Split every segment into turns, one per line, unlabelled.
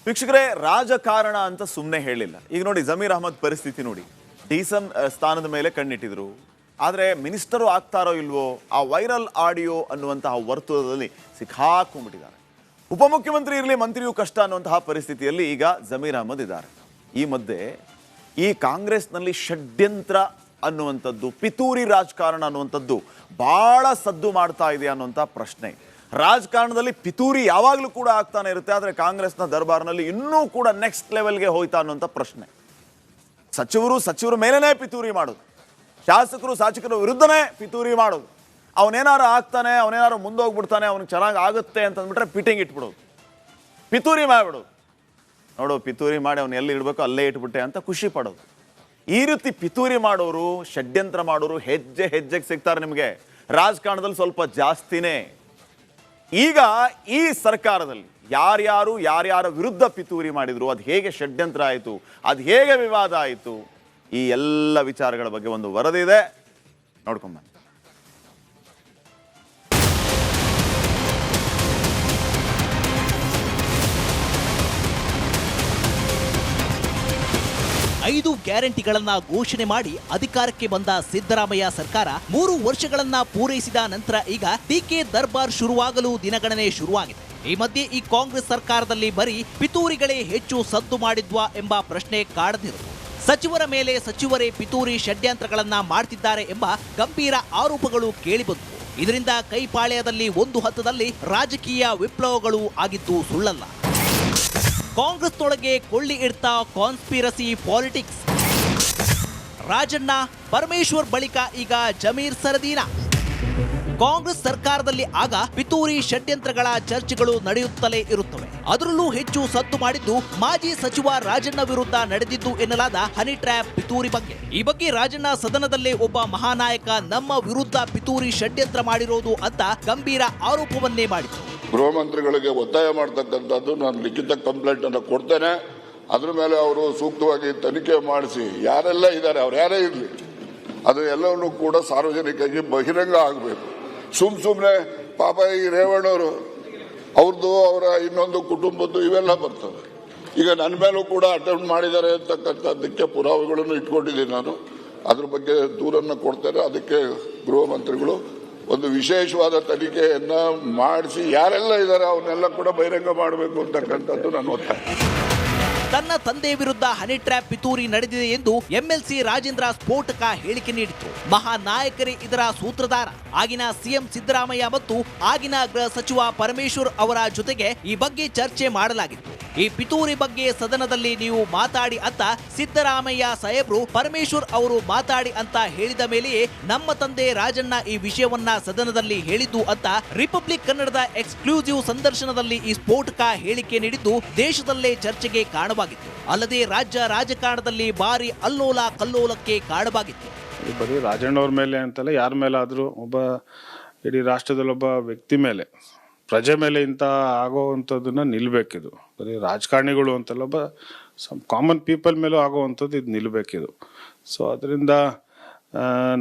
ವೀಕ್ಷಕರೇ, ರಾಜಕಾರಣ ಅಂತ ಸುಮ್ಮನೆ ಹೇಳಿಲ್ಲ. ಈಗ ನೋಡಿ, ಜಮೀರ್ ಅಹಮದ್ ಪರಿಸ್ಥಿತಿ ನೋಡಿ. ಡಿಸನ್ ಸ್ಥಾನದ ಮೇಲೆ ಕಣ್ಣಿಟ್ಟಿದ್ರು. ಆದರೆ ಮಿನಿಸ್ಟರು ಆಗ್ತಾರೋ ಇಲ್ವೋ, ಆ ವೈರಲ್ ಆಡಿಯೋ ಅನ್ನುವಂತಹ ವರ್ತುಲದಲ್ಲಿ ಸಿಕ್ಕಾಕೊಂಡ್ಬಿಟ್ಟಿದ್ದಾರೆ. ಉಪಮುಖ್ಯಮಂತ್ರಿ ಇರಲಿ, ಮಂತ್ರಿಯೂ ಕಷ್ಟ ಅನ್ನುವಂತಹ ಪರಿಸ್ಥಿತಿಯಲ್ಲಿ ಈಗ ಜಮೀರ್ ಅಹಮದ್ ಇದ್ದಾರೆ. ಈ ಮಧ್ಯೆ ಈ ಕಾಂಗ್ರೆಸ್ನಲ್ಲಿ ಷಡ್ಯಂತ್ರ ಅನ್ನುವಂಥದ್ದು, ಪಿತೂರಿ ರಾಜಕಾರಣ ಅನ್ನುವಂಥದ್ದು ಭಾಳ ಸದ್ದು ಮಾಡ್ತಾ ಇದೆ ಅನ್ನುವಂಥ ಪ್ರಶ್ನೆ. ರಾಜಕಾರಣದಲ್ಲಿ ಪಿತೂರಿ ಯಾವಾಗಲೂ ಕೂಡ ಆಗ್ತಾನೆ ಇರುತ್ತೆ, ಆದರೆ ಕಾಂಗ್ರೆಸ್ನ ದರ್ಬಾರ್ನಲ್ಲಿ ಇನ್ನೂ ಕೂಡ ನೆಕ್ಸ್ಟ್ ಲೆವೆಲ್ಗೆ ಹೋಯ್ತಾ ಅನ್ನುವಂಥ ಪ್ರಶ್ನೆ. ಸಚಿವರ ಮೇಲೇ ಪಿತೂರಿ ಮಾಡೋದು, ಶಾಸಕರ ವಿರುದ್ಧನೇ ಪಿತೂರಿ ಮಾಡೋದು. ಅವನೇನಾರು ಆಗ್ತಾನೆ, ಅವನೇನಾರು ಮುಂದೋಗ್ಬಿಡ್ತಾನೆ, ಅವ್ನಿಗೆ ಚೆನ್ನಾಗಿ ಆಗುತ್ತೆ ಅಂತಂದ್ಬಿಟ್ರೆ ಫಿಟ್ಟಿಂಗ್ ಇಟ್ಬಿಡೋದು, ಪಿತೂರಿ ಮಾಡಿಬಿಡೋದು. ನೋಡು, ಪಿತೂರಿ ಮಾಡಿ ಅವ್ನು ಎಲ್ಲಿ ಇಡಬೇಕು ಅಲ್ಲೇ ಇಟ್ಬಿಟ್ಟೆ ಅಂತ ಖುಷಿ ಪಡೋದು. ಈ ರೀತಿ ಪಿತೂರಿ ಮಾಡೋರು, ಷಡ್ಯಂತ್ರ ಮಾಡೋರು ಹೆಜ್ಜೆ ಹೆಜ್ಜೆಗೆ ಸಿಗ್ತಾರೆ ನಿಮಗೆ. ರಾಜಕಾರಣದಲ್ಲಿ ಸ್ವಲ್ಪ ಜಾಸ್ತಿನೇ. ಈಗ ಈ ಸರ್ಕಾರದಲ್ಲಿ ಯಾರ್ಯಾರ ವಿರುದ್ಧ ಪಿತೂರಿ ಮಾಡಿದ್ರು, ಅದು ಹೇಗೆ ಷಡ್ಯಂತ್ರ ಆಯಿತು, ಅದು ಹೇಗೆ ವಿವಾದ ಆಯಿತು, ಈ ಎಲ್ಲ ವಿಚಾರಗಳ ಬಗ್ಗೆ ಒಂದು ವರದಿ ಇದೆ, ನೋಡ್ಕೊಂಬನ್ನಿ.
ಐದು ಗ್ಯಾರಂಟಿಗಳನ್ನ ಘೋಷಣೆ ಮಾಡಿ ಅಧಿಕಾರಕ್ಕೆ ಬಂದ ಸಿದ್ದರಾಮಯ್ಯ ಸರ್ಕಾರ 3 ವರ್ಷಗಳನ್ನ ಪೂರೈಸಿದ ನಂತರ ಈಗ ಟೀಕೆ ದರ್ಬಾರ್ ಶುರುವಾಗಲು ದಿನಗಣನೆ ಶುರುವಾಗಿದೆ. ಈ ಮಧ್ಯೆ ಈ ಕಾಂಗ್ರೆಸ್ ಸರ್ಕಾರದಲ್ಲಿ ಬರೀ ಪಿತೂರಿಗಳೇ ಹೆಚ್ಚು ಸದ್ದು ಮಾಡಿದ್ವಾ ಎಂಬ ಪ್ರಶ್ನೆ ಕಾಡದಿರುವುದು. ಸಚಿವರ ಮೇಲೆ ಸಚಿವರೇ ಪಿತೂರಿ ಷಡ್ಯಂತ್ರಗಳನ್ನ ಮಾಡ್ತಿದ್ದಾರೆ ಎಂಬ ಗಂಭೀರ ಆರೋಪಗಳು ಕೇಳಿಬಂದವು. ಇದರಿಂದ ಕೈಪಾಳ್ಯದಲ್ಲಿ ಒಂದು ಹಂತದಲ್ಲಿ ರಾಜಕೀಯ ವಿಪ್ಲವಗಳು ಆಗಿದ್ದು ಸುಳ್ಳಲ್ಲ. ಕಾಂಗ್ರೆಸ್ನೊಳಗೆ ಕೊಳ್ಳಿ ಇಡ್ತಾ ಕಾನ್ಸ್ಪಿರಸಿ ಪಾಲಿಟಿಕ್ಸ್. ರಾಜಣ್ಣ, ಪರಮೇಶ್ವರ್ ಬಳಿಕ ಈಗ ಜಮೀರ್ ಸರದೀನಾ. ಕಾಂಗ್ರೆಸ್ ಸರ್ಕಾರದಲ್ಲಿ ಆಗ ಪಿತೂರಿ ಷಡ್ಯಂತ್ರಗಳ ಚರ್ಚೆಗಳು ನಡೆಯುತ್ತಲೇ ಇರುತ್ತವೆ. ಅದರಲ್ಲೂ ಹೆಚ್ಚು ಸದ್ದು ಮಾಡಿದ್ದು ಮಾಜಿ ಸಚಿವ ರಾಜಣ್ಣ ವಿರುದ್ಧ ನಡೆದಿದ್ದು ಎನ್ನಲಾದ ಹನಿ ಟ್ರ್ಯಾಪ್ ಪಿತೂರಿ ಬಗ್ಗೆ. ಈ ಬಗ್ಗೆ ರಾಜಣ್ಣ ಸದನದಲ್ಲೇ ಒಬ್ಬ ಮಹಾನಾಯಕ ನಮ್ಮ ವಿರುದ್ಧ ಪಿತೂರಿ ಷಡ್ಯಂತ್ರ ಮಾಡಿರೋದು ಅಂತ ಗಂಭೀರ ಆರೋಪವನ್ನೇ ಮಾಡಿತು.
ಗೃಹ ಮಂತ್ರಿಗಳಿಗೆ ಒತ್ತಾಯ ಮಾಡತಕ್ಕಂಥದ್ದು, ನಾನು ಲಿಖಿತ ಕಂಪ್ಲೇಂಟ್ ಅನ್ನು ಕೊಡ್ತೇನೆ, ಅದ್ರ ಮೇಲೆ ಅವರು ಸೂಕ್ತವಾಗಿ ತನಿಖೆ ಮಾಡಿಸಿ ಯಾರೆಲ್ಲ ಇದ್ದಾರೆ, ಅವ್ರು ಯಾರೇ ಇರಲಿ, ಅದು ಎಲ್ಲವನ್ನೂ ಕೂಡ ಸಾರ್ವಜನಿಕರಿಗೆ ಬಹಿರಂಗ ಆಗಬೇಕು. ಸುಮ್ಮನೆ ಪಾಪ ಈ ರೇವಣ್ಣವರು ಅವ್ರದ್ದು, ಅವರ ಇನ್ನೊಂದು ಕುಟುಂಬದ್ದು ಇವೆಲ್ಲ ಬರ್ತವೆ. ಈಗ ನನ್ನ ಮೇಲೂ ಕೂಡ ಅಟೆಂಪ್ಟ್ ಮಾಡಿದ್ದಾರೆ ಅಂತಕ್ಕಂಥದ್ದಕ್ಕೆ ಪುರಾವೆಗಳನ್ನು ಇಟ್ಕೊಂಡಿದ್ದೀನಿ ನಾನು. ಅದ್ರ ಬಗ್ಗೆ ದೂರನ್ನು ಕೊಡ್ತೇನೆ. ಅದಕ್ಕೆ ಗೃಹ ಮಂತ್ರಿಗಳು ಒಂದು ವಿಶೇಷವಾದ ತನಿಖೆಯನ್ನ ಮಾಡಿಸಿ ಯಾರೆಲ್ಲ ಇದ್ದಾರೆ ಅವನ್ನೆಲ್ಲ ಕೂಡ ಬಹಿರಂಗ ಮಾಡಬೇಕು ಅಂತಕ್ಕಂಥದ್ದು ನನ್ನ ಒತ್ತಾಯ.
ತನ್ನ ತಂದೆ ವಿರುದ್ಧ ಹನಿ ಟ್ರ್ಯಾಪ್ ಪಿತೂರಿ ನಡೆದಿದೆ ಎಂದು ಎಂಎಲ್ಸಿ ರಾಜೇಂದ್ರ ಸ್ಫೋಟಕ ಹೇಳಿಕೆ ನೀಡಿತು. ಮಹಾನಾಯಕರೇ ಇದರ ಸೂತ್ರಧಾರ. ಆಗಿನ ಸಿಎಂ ಸಿದ್ದರಾಮಯ್ಯ ಮತ್ತು ಆಗಿನ ಗೃಹ ಸಚಿವ ಪರಮೇಶ್ವರ್ ಅವರ ಜೊತೆಗೆ ಈ ಬಗ್ಗೆ ಚರ್ಚೆ ಮಾಡಲಾಗಿತ್ತು. ಈ ಪಿತೂರಿ ಬಗ್ಗೆ ಸದನದಲ್ಲಿ ನೀವು ಮಾತಾಡಿ ಅಂತ ಸಿದ್ದರಾಮಯ್ಯ ಸಾಹೇಬ್ರು ಪರಮೇಶ್ವರ್ ಅವರು ಮಾತಾಡಿ ಅಂತ ಹೇಳಿದ ಮೇಲೆಯೇ ನಮ್ಮ ತಂದೆ ರಾಜಣ್ಣ ಈ ವಿಷಯವನ್ನ ಸದನದಲ್ಲಿ ಹೇಳಿದ್ದು ಅಂತ ರಿಪಬ್ಲಿಕ್ ಕನ್ನಡದ ಎಕ್ಸ್ಕ್ಲೂಸಿವ್ ಸಂದರ್ಶನದಲ್ಲಿ ಈ ಸ್ಫೋಟಕ ಹೇಳಿಕೆ ನೀಡಿದ್ದು ದೇಶದಲ್ಲೇ ಚರ್ಚೆಗೆ ಕಾರಣವಾಗಿತ್ತು. ಅಲ್ಲದೆ ರಾಜ್ಯ ರಾಜಕಾರಣದಲ್ಲಿ ಭಾರಿ ಅಲ್ಲೋಲ ಕಲ್ಲೋಲಕ್ಕೆ ಕಾರಣವಾಗಿತ್ತು.
ಬರೀ ರಾಜಣ್ಣವ್ರ ಮೇಲೆ ಅಂತಲ್ಲ, ಯಾರ ಮೇಲಾದ್ರೂ ಒಬ್ಬ ಇಡೀ ರಾಷ್ಟ್ರದಲ್ಲಿ ಒಬ್ಬ ವ್ಯಕ್ತಿ ಮೇಲೆ, ಪ್ರಜೆ ಮೇಲೆ ಇಂಥ ಆಗೋವಂಥದ್ದನ್ನ ನಿಲ್ಬೇಕಿದು. ಬರೀ ರಾಜಕಾರಣಿಗಳು ಅಂತಲ್ಲ, ಒಬ್ಬ ಕಾಮನ್ ಪೀಪಲ್ ಮೇಲೂ ಆಗೋವಂಥದ್ದು ಇದು ನಿಲ್ಬೇಕಿದು. ಸೊ ಅದರಿಂದ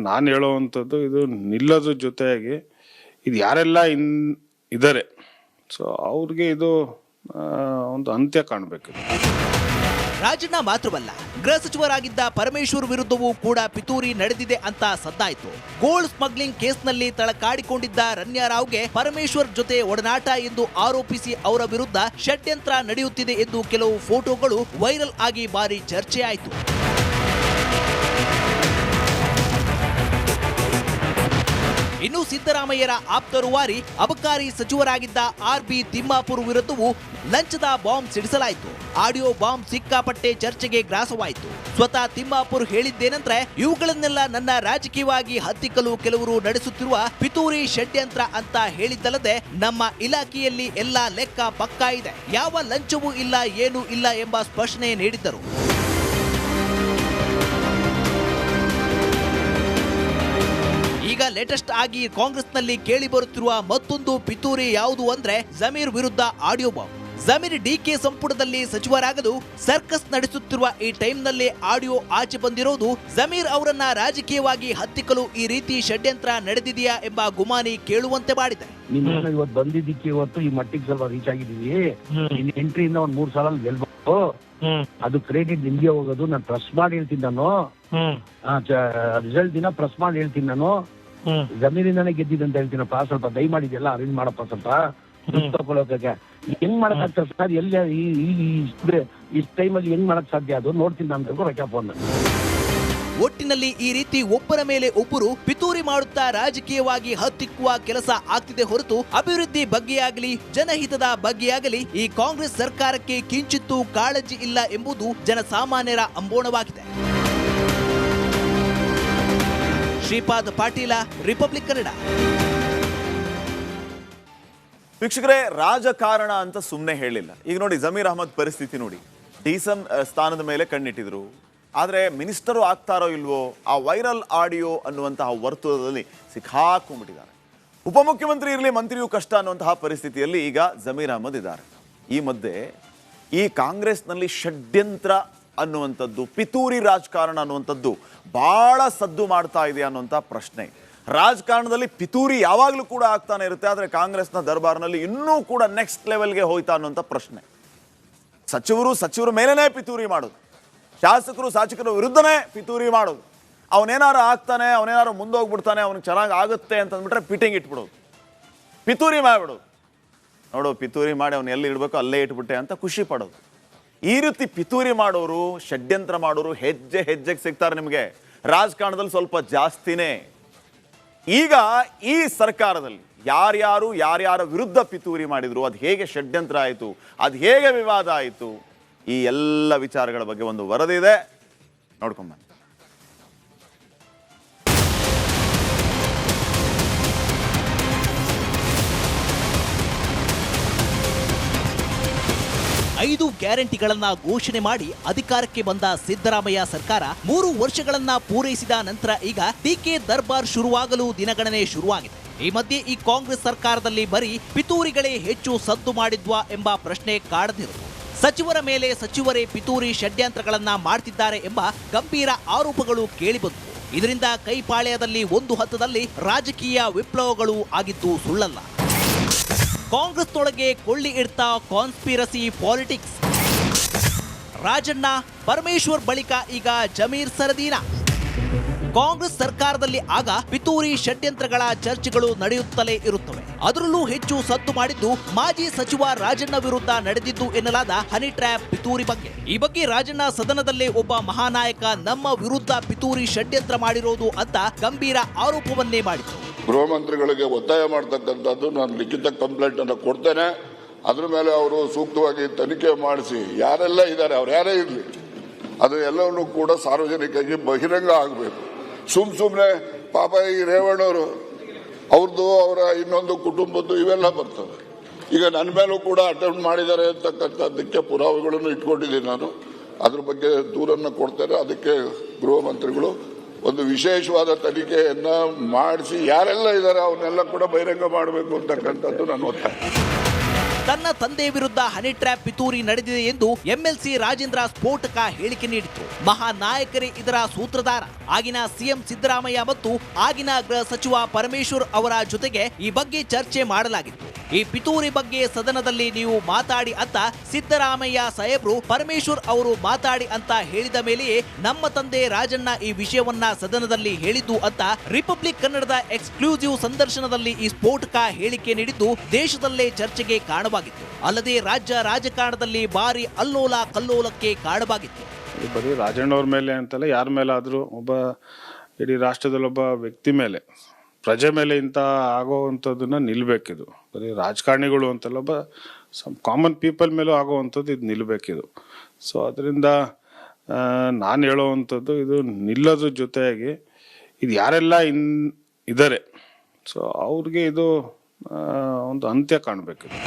ನಾನು ಹೇಳೋವಂಥದ್ದು, ಇದು ನಿಲ್ಲೋದ್ರ ಜೊತೆಯಾಗಿ ಇದು ಯಾರೆಲ್ಲ ಇದ್ದಾರೆ, ಸೊ ಅವ್ರಿಗೆ ಇದು ಒಂದು ಅಂತ್ಯ ಕಾಣಬೇಕಿದೆ.
ರಾಜಣ್ಣ ಮಾತ್ರವಲ್ಲ, ಗೃಹ ಸಚಿವರಾಗಿದ್ದ ಪರಮೇಶ್ವರ್ ವಿರುದ್ಧವೂ ಕೂಡ ಪಿತೂರಿ ನಡೆದಿದೆ ಅಂತ ಸದ್ದಾಯಿತು. ಗೋಲ್ಡ್ ಸ್ಮಗ್ಲಿಂಗ್ ಕೇಸ್ನಲ್ಲಿ ತಳಕಾಡಿಕೊಂಡಿದ್ದ ರಣ್ಯಾರಾವ್ಗೆ ಪರಮೇಶ್ವರ್ ಜೊತೆ ಒಡನಾಟ ಎಂದು ಆರೋಪಿಸಿ ಅವರ ವಿರುದ್ಧ ಷಡ್ಯಂತ್ರ ನಡೆಯುತ್ತಿದೆ ಎಂದು ಕೆಲವು ಫೋಟೋಗಳು ವೈರಲ್ ಆಗಿ ಭಾರಿ ಚರ್ಚೆಯಾಯಿತು. ಇನ್ನು ಸಿದ್ದರಾಮಯ್ಯರ ಆಪ್ತರುವಾರಿ ಅಬಕಾರಿ ಸಚಿವರಾಗಿದ್ದ ಆರ್.ಬಿ. ತಿಮ್ಮಾಪುರ್ ವಿರುದ್ಧವೂ ಲಂಚದ ಬಾಂಬ್ ಸಿಡಿಸಲಾಯಿತು. ಆಡಿಯೋ ಬಾಂಬ್ ಸಿಕ್ಕಾಪಟ್ಟೆ ಚರ್ಚೆಗೆ ಗ್ರಾಸವಾಯಿತು. ಸ್ವತಃ ತಿಮ್ಮಾಪುರ್ ಹೇಳಿದ್ದೇನೆಂದ್ರೆ, ಇವುಗಳನ್ನೆಲ್ಲ ನನ್ನ ರಾಜಕೀಯವಾಗಿ ಹತ್ತಿಕ್ಕಲು ಕೆಲವರು ನಡೆಸುತ್ತಿರುವ ಪಿತೂರಿ ಷಡ್ಯಂತ್ರ ಅಂತ ಹೇಳಿದ್ದಲ್ಲದೆ ನಮ್ಮ ಇಲಾಖೆಯಲ್ಲಿ ಎಲ್ಲ ಲೆಕ್ಕ ಪಕ್ಕಾ ಇದೆ, ಯಾವ ಲಂಚವೂ ಇಲ್ಲ, ಏನೂ ಇಲ್ಲ ಎಂಬ ಸ್ಪಷ್ಟನೆ ನೀಡಿದ್ದರು. ಈಗ ಲೇಟೆಸ್ಟ್ ಆಗಿ ಕಾಂಗ್ರೆಸ್ನಲ್ಲಿ ಕೇಳಿ ಬರುತ್ತಿರುವ ಮತ್ತೊಂದು ಪಿತೂರಿ ಯಾವುದು ಅಂದ್ರೆ ಜಮೀರ್ ವಿರುದ್ಧ ಆಡಿಯೋ ಬಾಂಬ್. ಜಮೀರ್ ಡಿಕೆ ಸಂಪುಟದಲ್ಲಿ ಸಚಿವರಾಗಲು ಸರ್ಕಸ್ ನಡೆಸುತ್ತಿರುವ ಈ ಟೈಮ್ನಲ್ಲೇ ಆಡಿಯೋ ಆಚೆ ಬಂದಿರೋದು ಜಮೀರ್ ಅವರನ್ನ ರಾಜಕೀಯವಾಗಿ ಹತ್ತಿಕ್ಕಲು ಈ ರೀತಿ ಷಡ್ಯಂತ್ರ ನಡೆದಿದೆಯಾ ಎಂಬ ಗುಮಾನಿ ಕೇಳುವಂತೆ ಮಾಡಿದೆ.
ನೀನು ಇವತ್ತು ಬಂದಿದ್ದಕ್ಕೆ ಇವತ್ತು ಈ ಮಟ್ಟಿಗೆ ಸ್ವಲ್ಪ ರೀಚ್ ಆಗಿದ್ದೀವಿ. ನಿನ್ನ ಎಂಟ್ರಿಯಿಂದ ಒಂದ್ 3 ಸಾಲ ಗೆಲ್ಬಹುದು, ಅದು ಕ್ರೆಡಿಟ್ ನಿಮ್ಗೆ ಹೋಗೋದು. ನಾನು ಪ್ರೆಸ್ ಮಾಡಿ ಹೇಳ್ತೀನಿ, ನಾನು ರಿಸಲ್ಟ್ ದಿನ ಪ್ರೆಸ್ ಮಾಡಿ ಹೇಳ್ತೀನಿ. ನಾನು ಜಮೀರಿಂದಾನೇ ಗೆದ್ದಿದ್ದಂತ ಹೇಳ್ತೀನಪ್ಪ. ಸ್ವಲ್ಪ ದಯಮಾಡಿದೆಲ್ಲ ಅರೇಂಜ್ ಮಾಡಪ್ಪ, ಸ್ವಲ್ಪ ತಗೊಳಕ್ಕೆ ಹೆಂಗ್ ಮಾಡಕ್ ಆಗ್ತದೆ ಸರ್? ಎಲ್ಲ ಈ ಟೈಮಲ್ಲಿ ಹೆಂಗ್ ಮಾಡಕ್ ಸಾಧ್ಯ? ಅದು ನೋಡ್ತೀನಿ ನಾನು ರೊಕ್ಕ ಫೋನ್.
ಒಟ್ಟಿನಲ್ಲಿ ಈ ರೀತಿ ಒಬ್ಬರ ಮೇಲೆ ಒಬ್ಬರು ಪಿತೂರಿ ಮಾಡುತ್ತಾ ರಾಜಕೀಯವಾಗಿ ಹತ್ತಿಕ್ಕುವ ಕೆಲಸ ಆಗ್ತಿದೆ ಹೊರತು ಅಭಿವೃದ್ಧಿ ಬಗ್ಗೆಯಾಗಲಿ ಜನಹಿತದ ಬಗ್ಗೆಯಾಗಲಿ ಈ ಕಾಂಗ್ರೆಸ್ ಸರ್ಕಾರಕ್ಕೆ ಕಿಂಚಿತ್ತೂ ಕಾಳಜಿ ಇಲ್ಲ ಎಂಬುದು ಜನಸಾಮಾನ್ಯರ ಅಂಬೋಣವಾಗಿದೆ. ಶ್ರೀಪಾದ್ ಪಾಟೀಲ, ರಿಪಬ್ಲಿಕ್ ಕನ್ನಡ.
ವೀಕ್ಷಕರೇ, ರಾಜಕಾರಣ ಅಂತ ಸುಮ್ಮನೆ ಹೇಳಿಲ್ಲ. ಈಗ ನೋಡಿ, ಜಮೀರ್ ಅಹಮದ್ ಪರಿಸ್ಥಿತಿ ನೋಡಿ. ಡಿಸಂ ಸ್ಥಾನದ ಮೇಲೆ ಕಣ್ಣಿಟ್ಟಿದ್ರು. ಆದರೆ ಮಿನಿಸ್ಟರು ಆಗ್ತಾರೋ ಇಲ್ವೋ, ಆ ವೈರಲ್ ಆಡಿಯೋ ಅನ್ನುವಂತಹ ವರ್ತುಲದಲ್ಲಿ ಸಿಕ್ಕಾಕೊಂಡ್ಬಿಟ್ಟಿದ್ದಾರೆ. ಉಪಮುಖ್ಯಮಂತ್ರಿ ಇರಲಿ, ಮಂತ್ರಿಯೂ ಕಷ್ಟ ಅನ್ನುವಂತಹ ಪರಿಸ್ಥಿತಿಯಲ್ಲಿ ಈಗ ಜಮೀರ್ ಅಹಮದ್ ಇದ್ದಾರೆ. ಈ ಮಧ್ಯೆ ಈ ಕಾಂಗ್ರೆಸ್ನಲ್ಲಿ ಷಡ್ಯಂತ್ರ ಅನ್ನುವಂಥದ್ದು, ಪಿತೂರಿ ರಾಜಕಾರಣ ಅನ್ನುವಂಥದ್ದು ಭಾಳ ಸದ್ದು ಮಾಡ್ತಾ ಇದೆ ಅನ್ನುವಂಥ ಪ್ರಶ್ನೆ. ರಾಜಕಾರಣದಲ್ಲಿ ಪಿತೂರಿ ಯಾವಾಗಲೂ ಕೂಡ ಆಗ್ತಾನೆ ಇರುತ್ತೆ, ಆದರೆ ಕಾಂಗ್ರೆಸ್ನ ದರ್ಬಾರ್ನಲ್ಲಿ ಇನ್ನೂ ಕೂಡ ನೆಕ್ಸ್ಟ್ ಲೆವೆಲ್ಗೆ ಹೋಯ್ತಾ ಅನ್ನುವಂಥ ಪ್ರಶ್ನೆ. ಸಚಿವರ ಮೇಲೇ ಪಿತೂರಿ ಮಾಡೋದು, ಶಾಸಕರ ವಿರುದ್ಧನೇ ಪಿತೂರಿ ಮಾಡೋದು. ಅವನೇನಾರು ಆಗ್ತಾನೆ, ಅವನೇನಾರು ಮುಂದೋಗ್ಬಿಡ್ತಾನೆ, ಅವ್ನಿಗೆ ಚೆನ್ನಾಗಿ ಆಗುತ್ತೆ ಅಂತಂದ್ಬಿಟ್ರೆ ಪಿಟಿಂಗ್ ಇಟ್ಬಿಡೋದು, ಪಿತೂರಿ ಮಾಡಿಬಿಡೋದು. ನೋಡು, ಪಿತೂರಿ ಮಾಡಿ ಅವ್ನು ಎಲ್ಲಿ ಇಡಬೇಕು ಅಲ್ಲೇ ಇಟ್ಬಿಟ್ಟೆ ಅಂತ ಖುಷಿ ಪಡೋದು. ಈ ರೀತಿ ಪಿತೂರಿ ಮಾಡೋರು, ಷಡ್ಯಂತ್ರ ಮಾಡೋರು ಹೆಜ್ಜೆಗೆ ಸಿಗ್ತಾರೆ ನಿಮಗೆ. ರಾಜಕಾರಣದಲ್ಲಿ ಸ್ವಲ್ಪ ಜಾಸ್ತಿನೇ. ಈಗ ಈ ಸರ್ಕಾರದಲ್ಲಿ ಯಾರ್ಯಾರ ವಿರುದ್ಧ ಪಿತೂರಿ ಮಾಡಿದ್ರು, ಅದು ಹೇಗೆ ಷಡ್ಯಂತ್ರ ಆಯಿತು, ಅದು ಹೇಗೆ ವಿವಾದ ಆಯಿತು, ಈ ಎಲ್ಲ ವಿಚಾರಗಳ ಬಗ್ಗೆ ಒಂದು ವರದಿ ಇದೆ, ನೋಡ್ಕೊಂಬನ್ನಿ.
5 ಗ್ಯಾರಂಟಿಗಳನ್ನ ಘೋಷಣೆ ಮಾಡಿ ಅಧಿಕಾರಕ್ಕೆ ಬಂದ ಸಿದ್ದರಾಮಯ್ಯ ಸರ್ಕಾರ 3 ವರ್ಷಗಳನ್ನ ಪೂರೈಸಿದ ನಂತರ ಈಗ ಟೀಕೆ ದರ್ಬಾರ್ ಶುರುವಾಗಲು ದಿನಗಣನೆ ಶುರುವಾಗಿದೆ. ಈ ಮಧ್ಯೆ ಈ ಕಾಂಗ್ರೆಸ್ ಸರ್ಕಾರದಲ್ಲಿ ಬರೀ ಪಿತೂರಿಗಳೇ ಹೆಚ್ಚು ಸದ್ದು ಮಾಡಿದ್ವಾ ಎಂಬ ಪ್ರಶ್ನೆ ಕಾಡದಿರುವುದು. ಸಚಿವರ ಮೇಲೆ ಸಚಿವರೇ ಪಿತೂರಿ ಷಡ್ಯಂತ್ರಗಳನ್ನ ಮಾಡ್ತಿದ್ದಾರೆ ಎಂಬ ಗಂಭೀರ ಆರೋಪಗಳು ಕೇಳಿಬಂದವು. ಇದರಿಂದ ಕೈಪಾಳ್ಯದಲ್ಲಿ ಒಂದು ಹಂತದಲ್ಲಿ ರಾಜಕೀಯ ವಿಪ್ಲವಗಳು ಆಗಿದ್ದು ಸುಳ್ಳಲ್ಲ. ಕಾಂಗ್ರೆಸ್ನೊಳಗೆ ಕೊಳ್ಳಿ ಇಡ್ತಾ ಕಾನ್ಸ್ಪಿರಸಿ ಪಾಲಿಟಿಕ್ಸ್. ರಾಜಣ್ಣ, ಪರಮೇಶ್ವರ್ ಬಳಿಕ ಈಗ ಜಮೀರ್ ಸರದೀನ. ಕಾಂಗ್ರೆಸ್ ಸರ್ಕಾರದಲ್ಲಿ ಆಗ ಪಿತೂರಿ ಷಡ್ಯಂತ್ರಗಳ ಚರ್ಚೆಗಳು ನಡೆಯುತ್ತಲೇ ಇರುತ್ತವೆ. ಅದರಲ್ಲೂ ಹೆಚ್ಚು ಸದ್ದು ಮಾಡಿದ್ದು ಮಾಜಿ ಸಚಿವ ರಾಜಣ್ಣ ವಿರುದ್ಧ ನಡೆದಿದ್ದು ಎನ್ನಲಾದ ಹನಿ ಟ್ರ್ಯಾಪ್ ಪಿತೂರಿ ಬಗ್ಗೆ. ಈ ಬಗ್ಗೆ ರಾಜಣ್ಣ ಸದನದಲ್ಲೇ ಒಬ್ಬ ಮಹಾನಾಯಕ ನಮ್ಮ ವಿರುದ್ಧ ಪಿತೂರಿ ಷಡ್ಯಂತ್ರ ಮಾಡಿರೋದು ಅಂತ ಗಂಭೀರ ಆರೋಪವನ್ನೇ ಮಾಡಿದ್ರು.
ಗೃಹ ಮಂತ್ರಿಗಳಿಗೆ ಒತ್ತಾಯ ಮಾಡತಕ್ಕಂಥದ್ದು ನಾನು ಲಿಖಿತ ಕಂಪ್ಲೇಂಟ್ ಅನ್ನು ಕೊಡ್ತೇನೆ. ಅದ್ರ ಮೇಲೆ ಅವರು ಸೂಕ್ತವಾಗಿ ತನಿಖೆ ಮಾಡಿಸಿ ಯಾರೆಲ್ಲ ಇದ್ದಾರೆ, ಅವ್ರು ಯಾರೇ ಇರಲಿ, ಅದು ಎಲ್ಲವನ್ನೂ ಕೂಡ ಸಾರ್ವಜನಿಕರಿಗೆ ಬಹಿರಂಗ ಆಗಬೇಕು. ಸುಮ್ಮನೆ ಪಾಪ ಈ ರೇವಣ್ಣವರು ಅವ್ರದ್ದು, ಅವರ ಇನ್ನೊಂದು ಕುಟುಂಬದ್ದು ಇವೆಲ್ಲ ಬರ್ತವೆ. ಈಗ ನನ್ನ ಮೇಲೂ ಕೂಡ ಅಟೆಂಪ್ಟ್ ಮಾಡಿದ್ದಾರೆ ಅಂತಕ್ಕಂಥದ್ದಕ್ಕೆ ಪುರಾವೆಗಳನ್ನು ಇಟ್ಕೊಂಡಿದ್ದೀನಿ ನಾನು. ಅದ್ರ ಬಗ್ಗೆ ದೂರನ್ನು ಕೊಡ್ತೇನೆ. ಅದಕ್ಕೆ ಗೃಹ ಮಂತ್ರಿಗಳು ಒಂದು ವಿಶೇಷವಾದ ತನಿಖೆಯನ್ನ ಮಾಡಿಸಿ ಯಾರೆಲ್ಲ ಇದ್ದಾರೆ ಅವನ್ನೆಲ್ಲ ಕೂಡ ಬಹಿರಂಗ ಮಾಡಬೇಕು ಅಂತಕ್ಕಂಥದ್ದು ನನ್ನ ಒತ್ತಾಯ.
ತನ್ನ ತಂದೆ ವಿರುದ್ಧ ಹನಿ ಟ್ರ್ಯಾಪ್ ಪಿತೂರಿ ನಡೆದಿದೆ ಎಂದು ಎಂಎಲ್ಸಿ ರಾಜೇಂದ್ರ ಸ್ಫೋಟಕ ಹೇಳಿಕೆ ನೀಡಿದ್ರು. ಮಹಾನಾಯಕರೇ ಇದರ ಸೂತ್ರಧಾರ. ಆಗಿನ ಸಿಎಂ ಸಿದ್ದರಾಮಯ್ಯ ಮತ್ತು ಆಗಿನ ಗೃಹ ಸಚಿವ ಪರಮೇಶ್ವರ್ ಅವರ ಜೊತೆಗೆ ಈ ಬಗ್ಗೆ ಚರ್ಚೆ ಮಾಡಲಾಗಿತ್ತು. ಈ ಪಿತೂರಿ ಬಗ್ಗೆ ಸದನದಲ್ಲಿ ನೀವು ಮಾತಾಡಿ ಅಂತ ಸಿದ್ದರಾಮಯ್ಯ ಸಾಹೇಬ್ರು ಪರಮೇಶ್ವರ್ ಅವರು ಮಾತಾಡಿ ಅಂತ ಹೇಳಿದ ಮೇಲೆಯೇ ನಮ್ಮ ತಂದೆ ರಾಜಣ್ಣ ಈ ವಿಷಯವನ್ನ ಸದನದಲ್ಲಿ ಹೇಳಿದ್ದು ಅಂತ ರಿಪಬ್ಲಿಕ್ ಕನ್ನಡದ ಎಕ್ಸ್ಕ್ಲೂಸಿವ್ ಸಂದರ್ಶನದಲ್ಲಿ ಈ ಸ್ಫೋಟಕ ಹೇಳಿಕೆ ನೀಡಿದ್ದು ದೇಶದಲ್ಲೇ ಚರ್ಚೆಗೆ ಕಾರಣವಾಗಿತ್ತು. ಅಲ್ಲದೆ ರಾಜ್ಯ ರಾಜಕಾರಣದಲ್ಲಿ ಭಾರಿ ಅಲ್ಲೋಲ ಕಲ್ಲೋಲಕ್ಕೆ ಕಾರಣವಾಗಿತ್ತು.
ಬರೀ ರಾಜಣ್ಣವ್ರ ಮೇಲೆ ಅಂತಲ್ಲ, ಯಾರ ಮೇಲಾದ್ರೂ ಒಬ್ಬ ಇಡೀ ರಾಷ್ಟ್ರದಲ್ಲಿ ಒಬ್ಬ ವ್ಯಕ್ತಿ ಮೇಲೆ, ಪ್ರಜೆ ಮೇಲೆ ಇಂಥ ಆಗೋವಂಥದ್ದನ್ನ ನಿಲ್ಬೇಕಿದು. ಬರೀ ರಾಜಕಾರಣಿಗಳು ಅಂತಲ್ಲ, ಒಬ್ಬ ಕಾಮನ್ ಪೀಪಲ್ ಮೇಲೂ ಆಗೋವಂಥದ್ದು ಇದು ನಿಲ್ಬೇಕಿದು. ಸೊ ಅದರಿಂದ ನಾನು ಹೇಳೋವಂಥದ್ದು, ಇದು ನಿಲ್ಲೋದ್ರ ಜೊತೆಯಾಗಿ ಇದು ಯಾರೆಲ್ಲ ಇದ್ದಾರೆ, ಸೊ ಅವ್ರಿಗೆ ಇದು ಒಂದು ಅಂತ್ಯ ಕಾಣಬೇಕಿದೆ.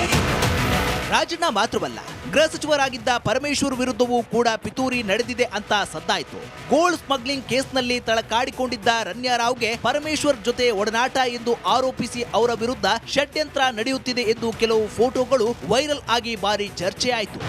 ರಾಜಣ್ಣ ಮಾತ್ರವಲ್ಲ, ಗೃಹ ಸಚಿವರಾಗಿದ್ದ ಪರಮೇಶ್ವರ್ ವಿರುದ್ಧವೂ ಕೂಡ ಪಿತೂರಿ ನಡೆದಿದೆ ಅಂತ ಸದ್ದಾಯಿತು. ಗೋಲ್ಡ್ ಸ್ಮಗ್ಲಿಂಗ್ ಕೇಸ್ನಲ್ಲಿ ತಳಕಾಡಿಕೊಂಡಿದ್ದ ರಣ್ಯಾರಾವ್ಗೆ ಪರಮೇಶ್ವರ್ ಜೊತೆ ಒಡನಾಟ ಎಂದು ಆರೋಪಿಸಿ ಅವರ ವಿರುದ್ಧ ಷಡ್ಯಂತ್ರ ನಡೆಯುತ್ತಿದೆ ಎಂದು ಕೆಲವು ಫೋಟೋಗಳು ವೈರಲ್ ಆಗಿ ಭಾರಿ ಚರ್ಚೆಯಾಯಿತು.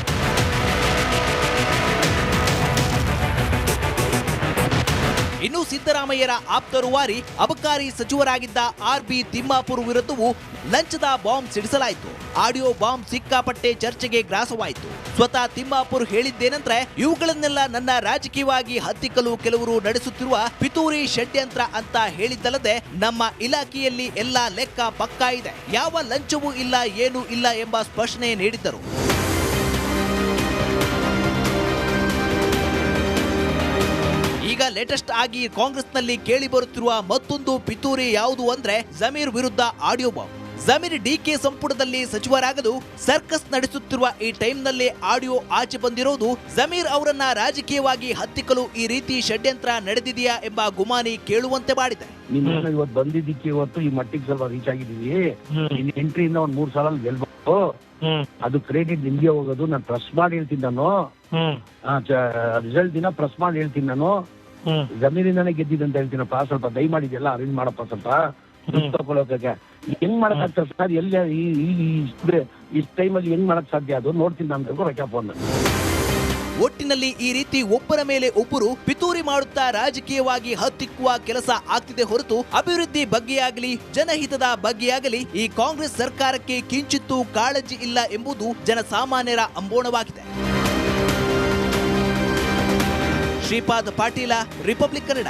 ಇನ್ನು ಸಿದ್ದರಾಮಯ್ಯರ ಆಪ್ತರುವಾರಿ ಅಬಕಾರಿ ಸಚಿವರಾಗಿದ್ದ RB ತಿಮ್ಮಾಪುರ್ ವಿರುದ್ಧವೂ ಲಂಚದ ಬಾಂಬ್ ಸಿಡಿಸಲಾಯಿತು. ಆಡಿಯೋ ಬಾಂಬ್ ಸಿಕ್ಕಾಪಟ್ಟೆ ಚರ್ಚೆಗೆ ಗ್ರಾಸವಾಯಿತು. ಸ್ವತಃ ತಿಮ್ಮಾಪುರ್ ಹೇಳಿದ್ದೇನೆಂದ್ರೆ, ಇವುಗಳನ್ನೆಲ್ಲ ನನ್ನ ರಾಜಕೀಯವಾಗಿ ಹತ್ತಿಕ್ಕಲು ಕೆಲವರು ನಡೆಸುತ್ತಿರುವ ಪಿತೂರಿ ಷಡ್ಯಂತ್ರ ಅಂತ ಹೇಳಿದ್ದಲ್ಲದೆ ನಮ್ಮ ಇಲಾಖೆಯಲ್ಲಿ ಎಲ್ಲ ಲೆಕ್ಕ ಪಕ್ಕಾ ಇದೆ, ಯಾವ ಲಂಚವೂ ಇಲ್ಲ, ಏನೂ ಇಲ್ಲ ಎಂಬ ಸ್ಪಷ್ಟನೆ ನೀಡಿದ್ದರು. ಈಗ ಲೇಟೆಸ್ಟ್ ಆಗಿ ಕಾಂಗ್ರೆಸ್ನಲ್ಲಿ ಕೇಳಿ ಬರುತ್ತಿರುವ ಮತ್ತೊಂದು ಪಿತೂರಿ ಯಾವುದು ಅಂದ್ರೆ ಜಮೀರ್ ವಿರುದ್ಧ ಆಡಿಯೋ ಬಾಂಬ್. ಜಮೀರ್ DK ಸಂಪುಟದಲ್ಲಿ ಸಚಿವರಾಗಲು ಸರ್ಕಸ್ ನಡೆಸುತ್ತಿರುವ ಈ ಟೈಮ್ನಲ್ಲಿ ಆಡಿಯೋ ಆಚೆ ಬಂದಿರೋದು ಜಮೀರ್ ಅವರನ್ನ ರಾಜಕೀಯವಾಗಿ ಹತ್ತಿಕ್ಕಲು ಈ ರೀತಿ ಷಡ್ಯಂತ್ರ ನಡೆದಿದೆಯಾ ಎಂಬ ಗುಮಾನಿ ಕೇಳುವಂತೆ ಮಾಡಿದೆ.
ನೀನು ಇವತ್ತು ಬಂದಿದ್ದಕ್ಕೆ ಇವತ್ತು ಈ ಮಟ್ಟಿಗೆ ಸ್ವಲ್ಪ ರೀಚ್ ಆಗಿದ್ದೀವಿ. ನಿನ್ನ ಎಂಟ್ರಿಯಿಂದ ಒಂದ್ 3 ಸಾಲ ಗೆಲ್ಬಹುದು, ಅದು ಕ್ರೆಡಿಟ್ ನಿಮ್ಗೆ ಹೋಗೋದು. ನಾನು ಪ್ರೆಸ್ ಮಾಡಿ ಹೇಳ್ತೀನಿ, ನಾನು ರಿಸಲ್ಟ್ ದಿನ ಪ್ರೆಸ್ ಮಾಡಿ ಹೇಳ್ತೀನಿ, ನಾನು ಜಮೀನಿಂದಾನೇ ಗೆದ್ದಿದ್ದಂತ ಹೇಳ್ತೀನಪ್ಪ. ಸ್ವಲ್ಪ ದಯಮಾಡಿದೆಲ್ಲ ಅರೇಂಜ್ ಮಾಡಪ್ಪ, ಸ್ವಲ್ಪ ತಗೊಳಕ್ಕೆ ಹೆಂಗ್ ಮಾಡಕ್ ಆಗ್ತದೆ ಸರ್? ಎಲ್ಲಿ ಈ ಟೈಮಲ್ಲಿ ಹೆಂಗ್ ಮಾಡಕ್ ಸಾಧ್ಯ? ಅದು ನೋಡ್ತೀನಿ ನಾನು ರೊಕ್ಕ ಫೋನ್.
ಒಟ್ಟಿನಲ್ಲಿ ಈ ರೀತಿ ಒಬ್ಬರ ಮೇಲೆ ಒಬ್ಬರು ಪಿತೂರಿ ಮಾಡುತ್ತಾ ರಾಜಕೀಯವಾಗಿ ಹತ್ತಿಕ್ಕುವ ಕೆಲಸ ಆಗ್ತಿದೆ ಹೊರತು ಅಭಿವೃದ್ಧಿ ಬಗ್ಗೆಯಾಗಲಿ ಜನಹಿತದ ಬಗ್ಗೆಯಾಗಲಿ ಈ ಕಾಂಗ್ರೆಸ್ ಸರ್ಕಾರಕ್ಕೆ ಕಿಂಚಿತ್ತೂ ಕಾಳಜಿ ಇಲ್ಲ ಎಂಬುದು ಜನಸಾಮಾನ್ಯರ ಅಂಬೋಣವಾಗಿದೆ. ಶ್ರೀಪಾದ್ ಪಾಟೀಲ, ರಿಪಬ್ಲಿಕ್ ಕನ್ನಡ.